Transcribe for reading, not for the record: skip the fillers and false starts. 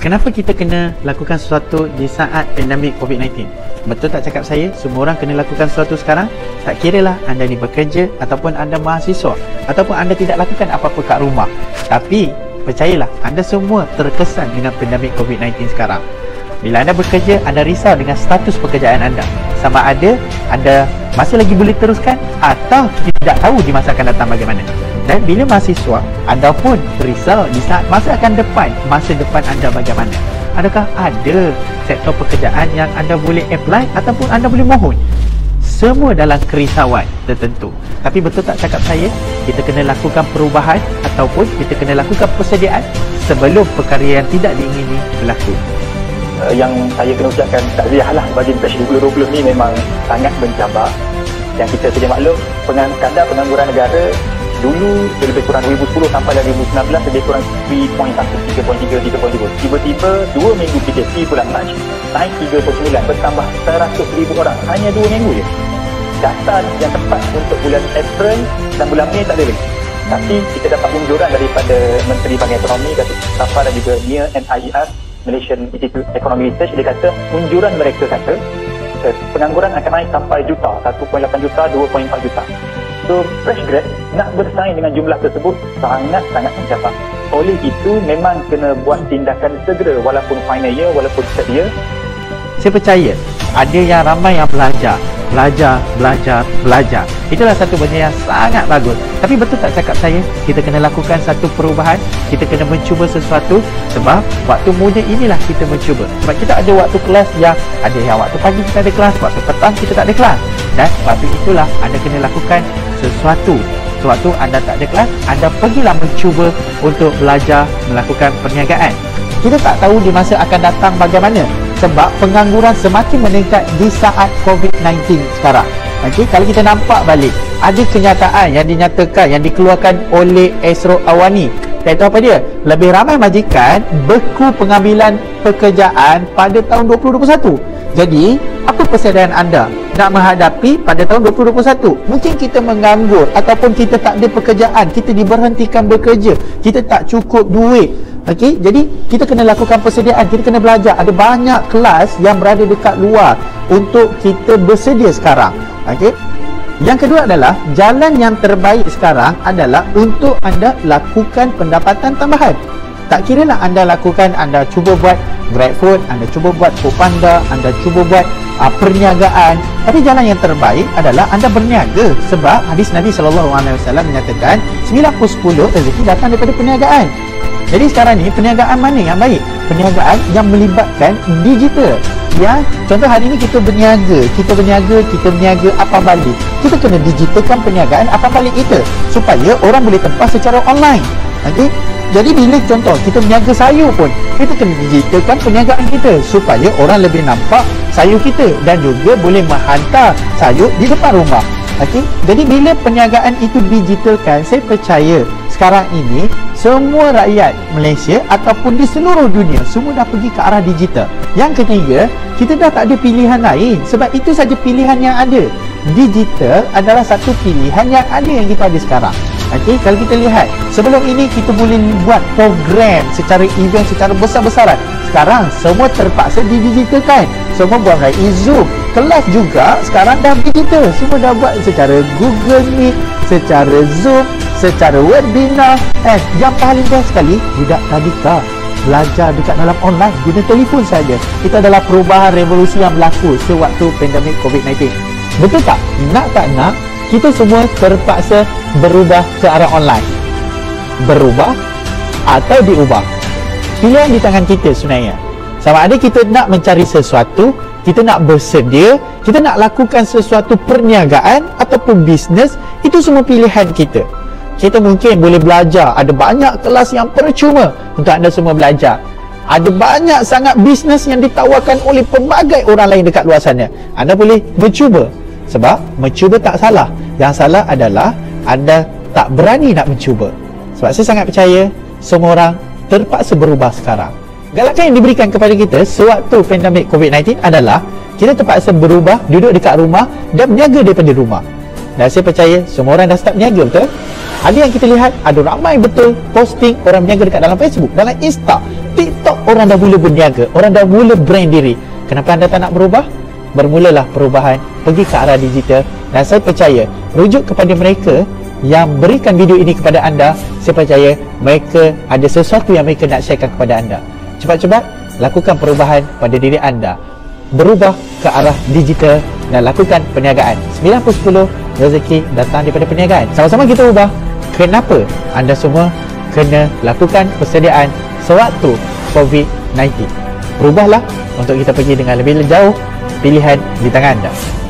Kenapa kita kena lakukan sesuatu di saat pandemik COVID-19? Betul tak cakap saya, semua orang kena lakukan sesuatu sekarang? Tak kiralah anda ni bekerja ataupun anda mahasiswa ataupun anda tidak lakukan apa-apa kat rumah. Tapi percayalah, anda semua terkesan dengan pandemik COVID-19 sekarang. Bila anda bekerja, anda risau dengan status pekerjaan anda. Sama ada anda masih lagi boleh teruskan atau tidak tahu di masa akan datang bagaimana. Dan bila mahasiswa, anda pun risau di saat masa depan anda bagaimana. Adakah ada sektor pekerjaan yang anda boleh apply ataupun anda boleh mohon? Semua dalam kerisauan tertentu. Tapi betul tak cakap saya, kita kena lakukan perubahan ataupun kita kena lakukan persediaan sebelum perkara yang tidak diingini berlaku. Yang saya kena ucapkan takziah lah bagi batch 2020 ni memang sangat mencabar. Yang kita sedia maklum, kadar pengangguran negara dulu lebih kurang 2010 sampai 2019 lebih kurang 3.1, 3.3, 3.2. Tiba-tiba 2 minggu PKP bulan Mac naik 3.9, bertambah 100,000 orang hanya 2 minggu je. Data yang tepat untuk bulan April dan bulan Mei tak ada lagi. Tapi kita dapat unjuran daripada Menteri Bank Ekonomi, Datuk Safa dan juga NIA NIER, Malaysian Institute Economic Research, dia kata unjuran mereka kata pengangguran akan naik sampai juta, 1.8 juta, 2.4 juta. So, fresh grad nak bersaing dengan jumlah tersebut sangat-sangat mencabar. Oleh itu, memang kena buat tindakan segera walaupun final year, walaupun third year. Saya percaya ada yang ramai yang belajar. Itulah satu benda yang sangat bagus. Tapi betul tak cakap saya, kita kena lakukan satu perubahan, kita kena mencuba sesuatu. Sebab waktu muda inilah kita mencuba. Sebab kita ada waktu kelas yang ada yang waktu pagi kita ada kelas, waktu petang kita tak ada kelas. Dan waktu itulah anda kena lakukan sesuatu. Sewaktu anda tak ada kelas, anda pergilah mencuba untuk belajar melakukan perniagaan. Kita tak tahu di masa akan datang bagaimana. Sebab pengangguran semakin meningkat di saat COVID-19 sekarang. Okey, kalau kita nampak balik, ada kenyataan yang dinyatakan, yang dikeluarkan oleh Esro Awani. Iaitu apa dia? Lebih ramai majikan beku pengambilan pekerjaan pada tahun 2021. Jadi, apa persediaan anda nak menghadapi pada tahun 2021? Mungkin kita menganggur ataupun kita tak ada pekerjaan, kita diberhentikan bekerja, kita tak cukup duit. Okey, jadi kita kena lakukan persediaan, kita kena belajar. Ada banyak kelas yang berada dekat luar untuk kita bersedia sekarang. Okey. Yang kedua adalah jalan yang terbaik sekarang adalah untuk anda lakukan pendapatan tambahan. Tak kira lah anda lakukan, anda cuba buat GrabFood, anda cuba buat Foodpanda, anda cuba buat perniagaan. Tapi jalan yang terbaik adalah anda berniaga. Sebab hadis Nabi SAW menyatakan 9/10 rezeki datang daripada perniagaan. Jadi sekarang ni perniagaan mana yang baik? Perniagaan yang melibatkan digital. Ya, contoh hari ni kita berniaga apa balik. Kita kena digitalkan perniagaan apa balik kita supaya orang boleh tempah secara online. Okey. Jadi bila contoh kita berniaga sayur pun, kita kena digitalkan perniagaan kita supaya orang lebih nampak sayur kita dan juga boleh menghantar sayur di depan rumah. Okey. Jadi bila perniagaan itu digitalkan, saya percaya sekarang ini semua rakyat Malaysia ataupun di seluruh dunia semua dah pergi ke arah digital. Yang ketiga, kita dah tak ada pilihan lain sebab itu saja pilihan yang ada. Digital adalah satu pilihan yang ada yang kita ada sekarang. Okey, kalau kita lihat sebelum ini kita boleh buat program secara event secara besar-besaran. Sekarang semua terpaksa didigitalkan. Semua buat melalui Zoom. Kelas juga sekarang dah digital. Semua dah buat secara Google Meet, secara Zoom, secara webinar. Yang paling best sekali, budak tadika belajar dekat dalam online guna telefon saja. Itu adalah perubahan revolusi yang berlaku sewaktu pandemik COVID-19. Betul tak? Nak tak nak, kita semua terpaksa berubah ke arah online. Berubah atau diubah. Pilihan di tangan kita sebenarnya. Sama ada kita nak mencari sesuatu, kita nak bersedia, kita nak lakukan sesuatu perniagaan ataupun bisnes, itu semua pilihan kita. Kita mungkin boleh belajar, ada banyak kelas yang percuma untuk anda semua belajar. Ada banyak sangat bisnes yang ditawarkan oleh pelbagai orang lain dekat luar sana. Anda boleh mencuba. Sebab mencuba tak salah. Yang salah adalah anda tak berani nak mencuba. Sebab saya sangat percaya semua orang terpaksa berubah sekarang. Galakan yang diberikan kepada kita sewaktu pandemik COVID-19 adalah kita terpaksa berubah, duduk dekat rumah dan berniaga daripada rumah. Dan saya percaya semua orang dah start berniaga, betul? Ada yang kita lihat, ada ramai betul posting orang berniaga dekat dalam Facebook, dalam Insta, TikTok, orang dah mula berniaga, orang dah mula brand diri. Kenapa anda tak nak berubah? Bermulalah perubahan, pergi ke arah digital. Dan saya percaya, rujuk kepada mereka yang berikan video ini kepada anda, saya percaya mereka ada sesuatu yang mereka nak sharekan kepada anda. Cepat-cepat lakukan perubahan pada diri anda, berubah ke arah digital dan lakukan perniagaan. 90-10 rezeki datang daripada perniagaan. Sama-sama kita ubah. Kenapa anda semua kena lakukan persediaan sewaktu COVID-19? Berubahlah untuk kita pergi dengan lebih jauh. Pilihan di tangan anda.